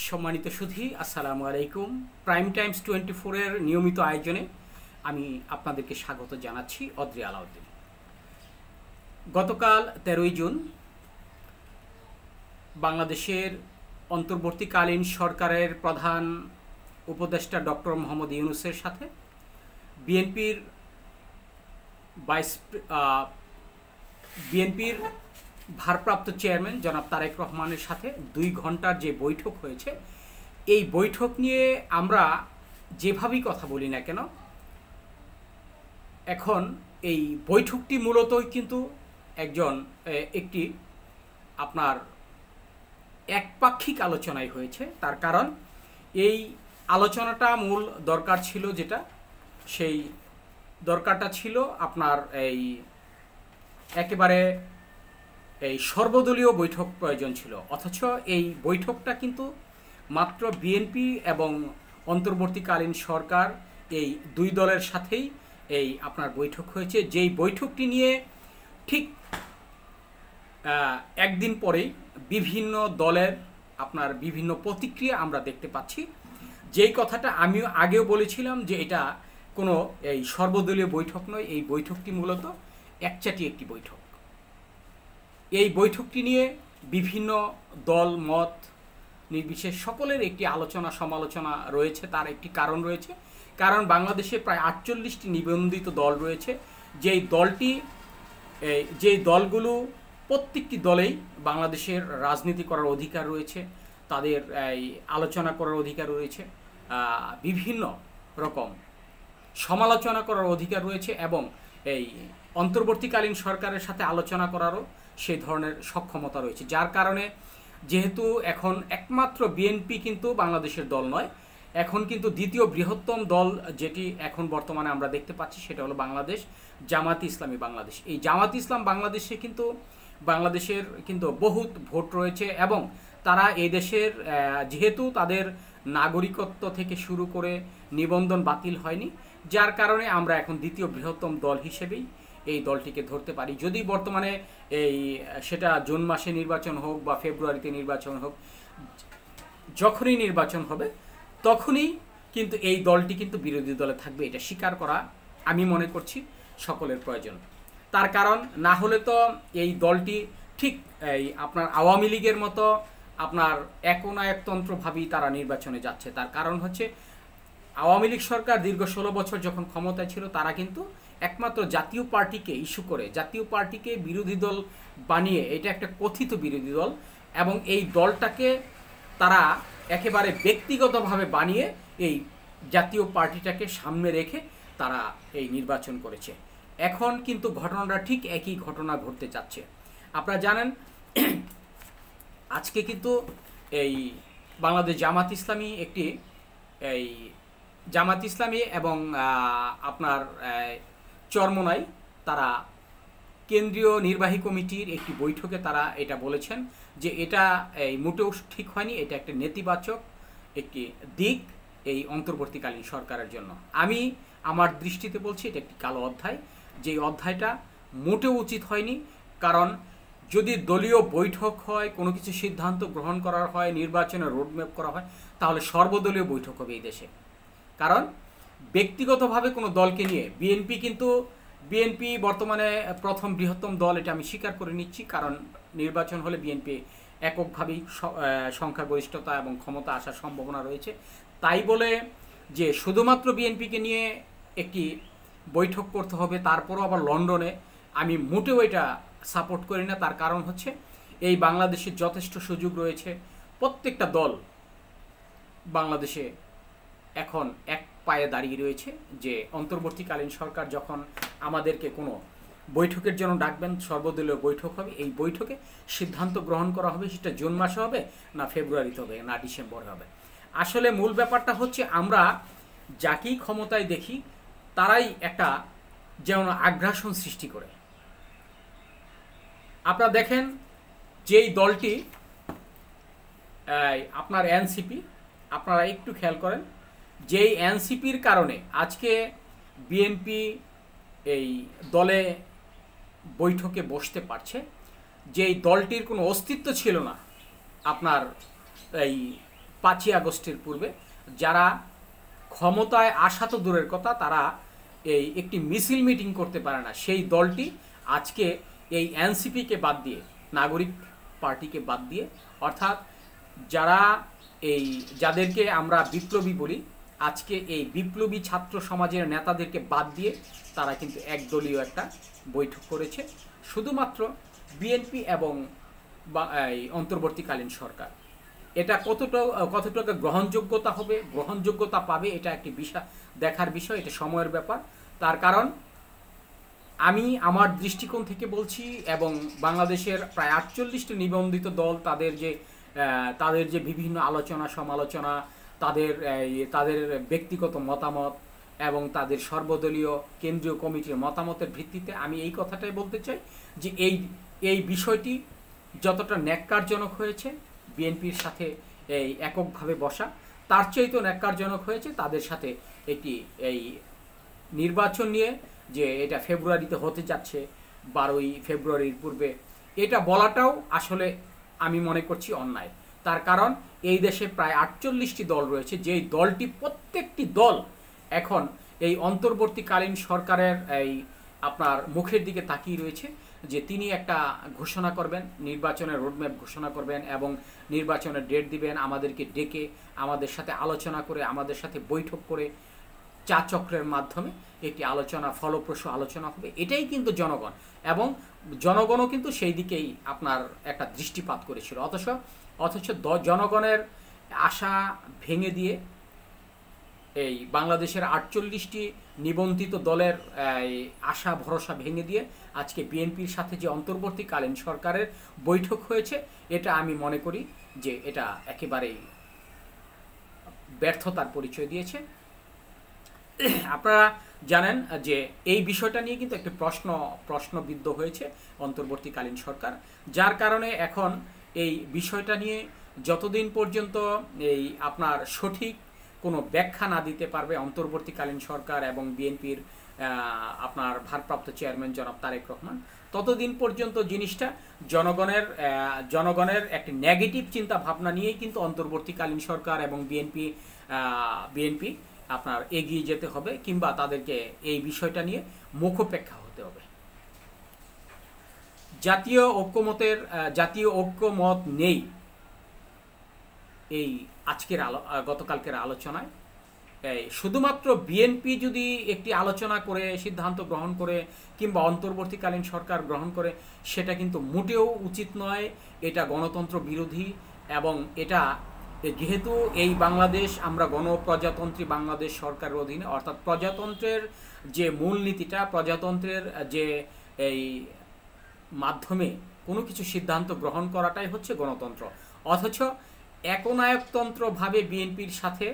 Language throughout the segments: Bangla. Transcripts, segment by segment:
সম্মানিত সুধী, আসসালামু আলাইকুম। প্রাইম টাইমস 24 এর নিয়মিত আয়োজনে আমি আপনাদেরকে স্বাগত জানাচ্ছি। অদ্রি আলাউদ্দিন। গতকাল 13ই জুন বাংলাদেশের অন্তর্বর্তীকালীন সরকারের প্রধান উপদেষ্টা ডক্টর মোহাম্মদ ইউনূসের সাথে বিএনপির ভারপ্রাপ্ত চেয়ারম্যান জনাব তারেক রহমানের সাথে 2 ঘন্টার যে বৈঠক হয়েছে, এই বৈঠক নিয়ে আমরা যেভাবেই কথা বলি না কেন, এখন এই বৈঠকটি মূলতই কিন্তু একটি আপনার একপাক্ষিক আলোচনায় হয়েছে। তার কারণ এই আলোচনাটা মূল দরকার ছিল, সেই দরকারটা ছিল আপনার একেবারে সর্বদলীয় বৈঠক প্রয়োজন ছিল। অথচ এই বৈঠকটা কিন্তু মাত্র বিএনপি এবং অন্তর্বর্তীকালীন সরকার এই 2 দলের সাথেই আপনার বৈঠক হয়েছে। যেই বৈঠকটি নিয়ে ঠিক একদিন পরেই বিভিন্ন দলের আপনার বিভিন্ন প্রতিক্রিয়া আমরা দেখতে পাচ্ছি। যেই কথাটা আমিও আগেও বলেছিলাম যে এটা কোনো সর্বদলীয় বৈঠক নয়, এই বৈঠকটি মূলত একচাটি একটি বৈঠক। এই বৈঠকটি নিয়ে বিভিন্ন দল মত নির্বিশেষ সকলের একটি আলোচনা সমালোচনা রয়েছে। তার একটি কারণ রয়েছে, কারণ বাংলাদেশে প্রায় 48টি নিবন্ধিত দল রয়েছে। যেই দলগুলো প্রত্যেকটি দলেই বাংলাদেশের রাজনীতি করার অধিকার রয়েছে, তাদের আলোচনা করার অধিকার রয়েছে, বিভিন্ন রকম সমালোচনা করার অধিকার রয়েছে এবং এই অন্তর্বর্তীকালীন সরকারের সাথে আলোচনা করারও সেই ধরনের সক্ষমতা রয়েছে। যার কারণে যেহেতু এখন একমাত্র বিএনপি কিন্তু বাংলাদেশের দল নয়, এখন কিন্তু দ্বিতীয় বৃহত্তম দল যেটি এখন বর্তমানে আমরা দেখতে পাচ্ছি সেটা হলো বাংলাদেশ জামায়াতে ইসলামী বাংলাদেশ। এই জামায়াতে ইসলাম বাংলাদেশে কিন্তু বাংলাদেশের কিন্তু বহুত ভোট রয়েছে এবং তারা এই দেশের যেহেতু তাদের নাগরিকত্ব থেকে শুরু করে নিবন্ধন বাতিল হয়নি, যার কারণে আমরা এখন দ্বিতীয় বৃহত্তম দল হিসেবেই এই দলটিকে ধরতে পারি। যদি বর্তমানে সেটা জুন মাসে নির্বাচন হোক বা ফেব্রুয়ারিতে নির্বাচন হোক, যখনই নির্বাচন হবে তখনই কিন্তু এই দলটি কিন্তু বিরোধী দলে থাকবে। এটা স্বীকার করা আমি মনে করছি সকলের প্রয়োজন। তার কারণ না হলে তো এই দলটি ঠিক আপনার আওয়ামী লীগের মতো আপনার একনায়কতন্ত্রভাবেই তারা নির্বাচনে যাচ্ছে। তার কারণ হচ্ছে আওয়ামী লীগ সরকার দীর্ঘ 16 বছর যখন ক্ষমতায় ছিল, তারা কিন্তু একমাত্র জাতীয় পার্টিকে ইস্যু করে, জাতীয় পার্টিকে বিরোধী দল বানিয়ে, এটা একটা কথিত বিরোধী দল, এবং এই দলটাকে তারা একেবারে ব্যক্তিগতভাবে বানিয়ে এই জাতীয় পার্টিটাকে সামনে রেখে তারা এই নির্বাচন করেছে। এখন কিন্তু ঘটনাটা ঠিক একই ঘটনা ঘটতে যাচ্ছে। আপনারা জানেন আজকে কিন্তু এই বাংলাদেশ জামায়াত ইসলামী এবং আপনার চরমোনাই তারা কেন্দ্রীয় নির্বাহী কমিটির একটি বৈঠকে তারা এটা বলেছেন যে এটা মোটেও ঠিক হয়নি, এটা একটা নেতিবাচক একটি দিক এই অন্তর্বর্তীকালীন সরকারের জন্য। আমি আমার দৃষ্টিতে বলছি এটা একটি কালো অধ্যায়, যে অধ্যায়টা মোটেও উচিত হয়নি। কারণ যদি দলীয় বৈঠক হয়, কোনো কিছু সিদ্ধান্ত গ্রহণ করার হয়, নির্বাচনের রোডম্যাপ করা হয়, তাহলে সর্বদলীয় বৈঠক হবে এই দেশে। কারণ ব্যক্তিগতভাবে কোনো দলকে নিয়ে বিএনপি বর্তমানে প্রথম বৃহত্তম দল, এটা আমি স্বীকার করে নিচ্ছি। কারণ নির্বাচন হলে বিএনপি এককভাবেই সংখ্যাগরিষ্ঠতা এবং ক্ষমতা আসার সম্ভাবনা রয়েছে। তাই বলে যে শুধুমাত্র বিএনপিকে নিয়ে একটি বৈঠক করতে হবে, তারপরও আবার লন্ডনে, আমি মোটেও এটা সাপোর্ট করি না। তার কারণ হচ্ছে এই বাংলাদেশের যথেষ্ট সুযোগ রয়েছে। প্রত্যেকটা দল বাংলাদেশে এখন এক পায়ে দাঁড়িয়ে রয়েছে যে অন্তর্বর্তীকালীন সরকার যখন আমাদেরকে কোনো বৈঠকের জন্য ডাকবেন, সর্বদলীয় বৈঠক হবে, এই বৈঠকে সিদ্ধান্ত গ্রহণ করা হবে, সেটা জুন মাসে হবে না ফেব্রুয়ারিতে হবে না ডিসেম্বরে হবে। আসলে মূল ব্যাপারটা হচ্ছে আমরা যাকেই ক্ষমতায় দেখি তারাই একটা যেমন আগ্রাসন সৃষ্টি করে। আপনারা দেখেন যেই দলটি আপনার এনসিপি, আপনারা একটু খেয়াল করেন, যেই এনসিপির কারণে আজকে বিএনপি এই দলে বৈঠকে বসতে পারছে, যেই দলটির কোনো অস্তিত্ব ছিল না আপনার এই 5ই আগস্টের পূর্বে যারা ক্ষমতায় আসা তো দূরের কথা, তারা এই একটি মিছিল মিটিং করতে পারে না, সেই দলটি আজকে এই এনসিপিকে বাদ দিয়ে, নাগরিক পার্টিকে বাদ দিয়ে, অর্থাৎ যারা এই যাদেরকে আমরা বিপ্লবী বলি, আজকে এই বিপ্লবী ছাত্র সমাজের নেতাদেরকে বাদ দিয়ে তারা কিন্তু একদলীয় একটা বৈঠক করেছে, শুধুমাত্র বিএনপি এবং এই অন্তর্বর্তীকালীন সরকার। এটা কতটুকু গ্রহণযোগ্যতা পাবে, এটা একটি দেখার বিষয়, এটা সময়ের ব্যাপার। তার কারণ আমি আমার দৃষ্টিকোণ থেকে বলছি, এবং বাংলাদেশের প্রায় 48টি নিবন্ধিত দল তাদের যে বিভিন্ন আলোচনা সমালোচনা, তাদের ব্যক্তিগত মতামত এবং তাদের সর্বদলীয় কেন্দ্রীয় কমিটির মতামতের ভিত্তিতে আমি এই কথাটাই বলতে চাই যে এই বিষয়টি যতটা ন্যাক্কারজনক হয়েছে বিএনপির সাথে এই এককভাবে বসা, তার চাইতেও ন্যাক্কারজনক হয়েছে তাদের সাথে একটি এই নির্বাচন নিয়ে, যে এটা ফেব্রুয়ারিতে হতে যাচ্ছে, 12ই ফেব্রুয়ারির পূর্বে, এটা বলাটাও আসলে আমি মনে করছি অন্যায়। তার কারণ এই দেশে প্রায় 48টি দল রয়েছে, যেই দলটি প্রত্যেকটি দল এখন এই অন্তর্বর্তীকালীন সরকারের এই আপনার মুখের দিকে তাকিয়ে রয়েছে যে তিনি একটা ঘোষণা করবেন, নির্বাচনের রোডম্যাপ ঘোষণা করবেন এবং নির্বাচনের ডেট দিবেন, আমাদেরকে ডেকে আমাদের সাথে আলোচনা করে, আমাদের সাথে বৈঠক করে, চা চক্রের মাধ্যমে একটি ফলপ্রসূ আলোচনা হবে। এটাই কিন্তু জনগণ, এবং জনগণও কিন্তু সেই দিকেই আপনার একটা দৃষ্টিপাত করেছিল। অথচ জনগণের আশা ভেঙে দিয়ে এই বাংলাদেশের 48টি নিবন্ধিত দলের আশা ভরসা ভেঙে দিয়ে আজকে বিএনপির সাথে যে অন্তর্বর্তীকালীন সরকারের বৈঠক হয়েছে, এটা আমি মনে করি যে এটা একেবারেই ব্যর্থতার পরিচয় দিয়েছে। আপনারা জানেন যে এই বিষয়টা নিয়ে কিন্তু একটি প্রশ্নবিদ্ধ হয়েছে অন্তর্বর্তীকালীন সরকার, যার কারণে এখন এই বিষয়টা নিয়ে যতদিন পর্যন্ত এই আপনার সঠিক কোনো ব্যাখ্যা না দিতে পারবে অন্তর্বর্তীকালীন সরকার এবং বিএনপির আপনার ভারপ্রাপ্ত চেয়ারম্যান জনাব তারেক রহমান, ততদিন পর্যন্ত জিনিসটা জনগণের একটি নেগেটিভ চিন্তা ভাবনা নিয়েই কিন্তু অন্তর্বর্তীকালীন সরকার এবং বিএনপি আপনার এগিয়ে যেতে হবে, কিংবা তাদেরকে এই বিষয়টা নিয়ে মুখোপেক্ষা হতে হবে। জাতীয় ঐক্যমত নেই এই গতকালকের আলোচনায়। শুধুমাত্র বিএনপি যদি একটি আলোচনা করে সিদ্ধান্ত গ্রহণ করে কিংবা অন্তর্বর্তীকালীন সরকার গ্রহণ করে, সেটা কিন্তু মোটেও উচিত নয়, এটা গণতন্ত্র বিরোধী। এবং এটা যেহেতু এই বাংলাদেশ আমরা গণপ্রজাতন্ত্রী বাংলাদেশ সরকারের অধীনে, অর্থাৎ প্রজাতন্ত্রের যে মূলনীতিটা, প্রজাতন্ত্রের যে এই মাধ্যমে কোনো কিছু সিদ্ধান্ত গ্রহণ করাটাই হচ্ছে গণতন্ত্র। অথচ একনায়কতন্ত্রভাবে বিএনপির সাথে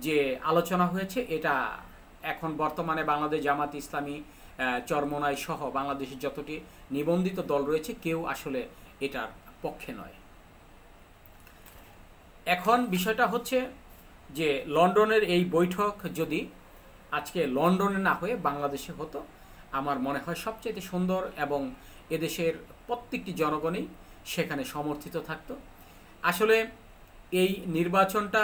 যে আলোচনা হয়েছে, এটা এখন বর্তমানে বাংলাদেশ জামাত ইসলামী, চরমোনাই সহ বাংলাদেশের যতটি নিবন্ধিত দল রয়েছে, কেউ আসলে এটার পক্ষে নয়। এখন বিষয়টা হচ্ছে যে লন্ডনের এই বৈঠক যদি আজকে লন্ডনে না হয়ে বাংলাদেশে হতো, আমার মনে হয় সবচেয়ে সুন্দর, এবং এদেশের প্রত্যেকটি জনগণই সেখানে সমর্থিত থাকতো। আসলে এই নির্বাচনটা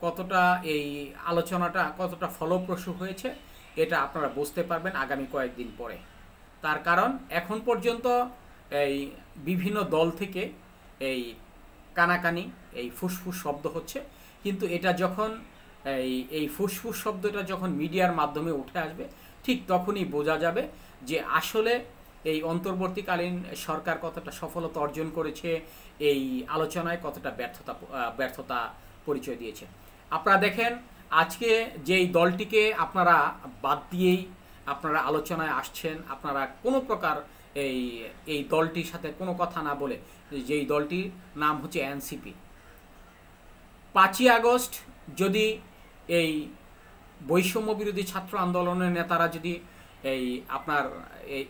কতটা, এই আলোচনাটা কতটা ফলপ্রসূ হয়েছে, এটা আপনারা বুঝতে পারবেন আগামী কয়েকদিন পরে। তার কারণ এখন পর্যন্ত এই বিভিন্ন দল থেকে এই কানাকানি, এই ফুসফুস শব্দ হচ্ছে, কিন্তু এটা যখন এই ফুসফুস শব্দটা যখন মিডিয়ার মাধ্যমে উঠে আসবে, ঠিক তখনই বোঝা যাবে যে আসলে এই অন্তর্বর্তীকালীন সরকার কতটা সফলতা অর্জন করেছে, এই আলোচনায় কতটা ব্যর্থতা পরিচয় দিয়েছে। আপনারা দেখেন আজকে যেই দলটিকে আপনারা বাদ দিয়েই আপনারা আলোচনায় আসছেন, আপনারা কোনো প্রকার এই দলটির সাথে কোনো কথা না বলে, যেই দলটির নাম হচ্ছে এনসিপি, 5ই আগস্ট যদি এই বৈষম্য বিরোধী ছাত্র আন্দোলনের নেতারা যদি এই আপনার এই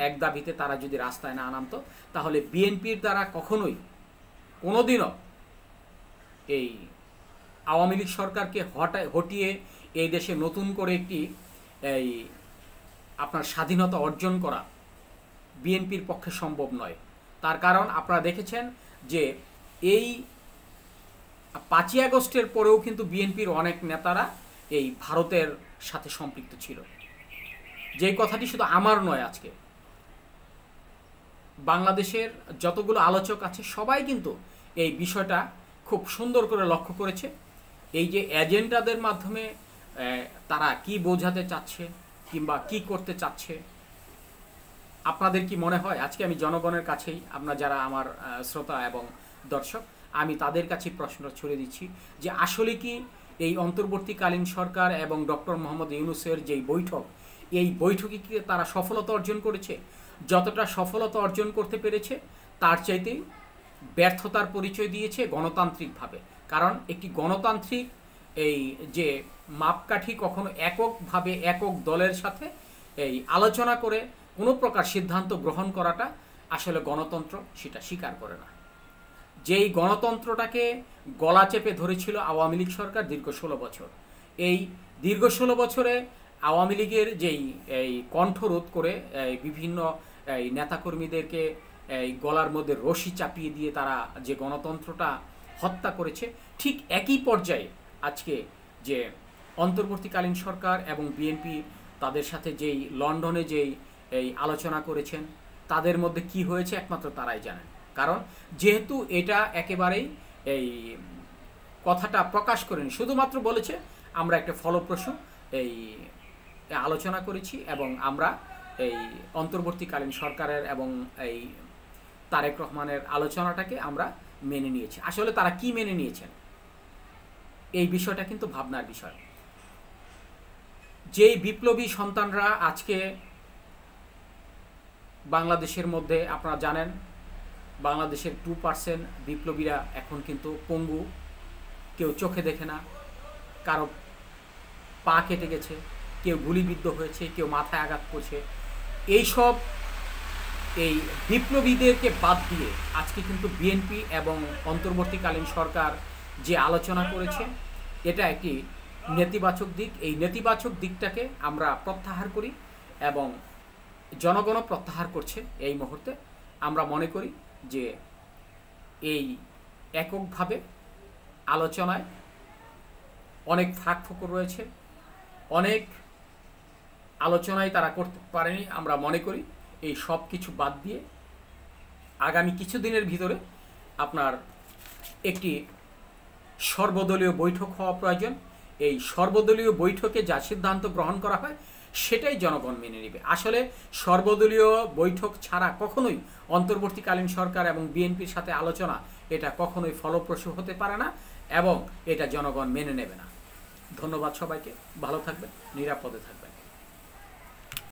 এক দাবিতে তারা যদি রাস্তায় না নামতো, তাহলে বিএনপির দ্বারা কখনোই কোনোদিনও এই আওয়ামী লীগ সরকারকে হটিয়ে এই দেশে নতুন করে একটি এই আপনার স্বাধীনতা অর্জন করা বিএনপির পক্ষে সম্ভব নয়। তার কারণ আপনারা দেখেছেন যে এই 5ই আগস্টের পরেও কিন্তু বিএনপির অনেক নেতারা এই ভারতের সাথে সম্পৃক্ত ছিল। যেই কথাটি শুধু আমার নয়, আজকে বাংলাদেশের যতগুলো আলোচক আছে সবাই কিন্তু এই বিষয়টা খুব সুন্দর করে লক্ষ্য করেছে। এই যে এজেন্ডাদের মাধ্যমে তারা কি বোঝাতে চাচ্ছে কিংবা কি করতে চাচ্ছে, আপনাদের কি মনে হয়? আজকে আমি জনগণের কাছেই, আপনারা যারা আমার শ্রোতা এবং দর্শক, আমি তাদের কাছে প্রশ্ন ছুড়ে দিচ্ছি যে আসলে কি এই অন্তর্বর্তীকালীন সরকার এবং ডক্টর মোহাম্মদ ইউনূসের যেই বৈঠক, এই বৈঠকে কি তারা সফলতা অর্জন করেছে? যতটা সফলতা অর্জন করতে পেরেছে তার চাইতেই ব্যর্থতার পরিচয় দিয়েছে গণতান্ত্রিকভাবে। কারণ একটি গণতান্ত্রিক এই যে মাপকাঠি কখনো এককভাবে একক দলের সাথে এই আলোচনা করে কোনো প্রকার সিদ্ধান্ত গ্রহণ করাটা আসলে গণতন্ত্র সেটা স্বীকার করে না। যেই গণতন্ত্রটাকে গলা চেপে ধরেছিল আওয়ামী লীগ সরকার দীর্ঘ 16 বছর, এই দীর্ঘ 16 বছরে আওয়ামী লীগের যেই এই কণ্ঠরোধ করে বিভিন্ন এই নেতাকর্মীদেরকে এই গলার মধ্যে রশি চাপিয়ে দিয়ে তারা যে গণতন্ত্রটা হত্যা করেছে, ঠিক একই পর্যায়ে আজকে যে অন্তর্বর্তীকালীন সরকার এবং বিএনপি তাদের সাথে যেই লন্ডনে যেই এই আলোচনা করেছেন, তাদের মধ্যে কি হয়েছে একমাত্র তারাই জানেন। কারণ যেহেতু এটা একেবারেই এই কথাটা প্রকাশ করেনি, শুধুমাত্র বলেছে আমরা একটা ফলপ্রসূ এই আলোচনা করেছি এবং আমরা এই অন্তর্বর্তীকালীন সরকারের এবং এই তারেক রহমানের আলোচনাটাকে আমরা মেনে নিয়েছি। আসলে তারা কি মেনে নিয়েছেন এই বিষয়টা কিন্তু ভাবনার বিষয়। যেই বিপ্লবী সন্তানরা আজকে বাংলাদেশের মধ্যে, আপনারা জানেন বাংলাদেশের 2% বিপ্লবীরা এখন কিন্তু পঙ্গু, কেউ চোখে দেখে না, কারো পা কেটে গেছে, কেউ গুলিবিদ্ধ হয়েছে, কেউ মাথায় আঘাত করছে। এইসব এই বিপ্লবীদেরকে বাদ দিয়ে আজকে কিন্তু বিএনপি এবং অন্তর্বর্তীকালীন সরকার যে আলোচনা করেছে এটা একটি নেতিবাচক দিক। এই নেতিবাচক দিকটাকে আমরা প্রত্যাহার করি এবং জনগণও প্রত্যাহার করছে। এই মুহূর্তে আমরা মনে করি যে এই এককভাবে আলোচনায় অনেক ফাঁকফোকর রয়েছে, অনেক আলোচনায় তারা করতে পারেনি। আমরা মনে করি এই সব কিছু বাদ দিয়ে আগামী কিছুদিনের ভিতরে আপনার একটি সর্বদলীয় বৈঠক হওয়া প্রয়োজন। এই সর্বদলীয় বৈঠকে যা সিদ্ধান্ত গ্রহণ করা হয় সেটাই জনগণ মেনে নেবে। আসলে সর্বদলীয় বৈঠক ছাড়া কখনোই অন্তর্বর্তীকালীন সরকার এবং বিএনপির সাথে আলোচনা এটা কখনোই ফলপ্রসূ হতে পারে না এবং এটা জনগণ মেনে নেবে না। ধন্যবাদ সবাইকে, ভালো থাকবেন, নিরাপদে থাকবেন।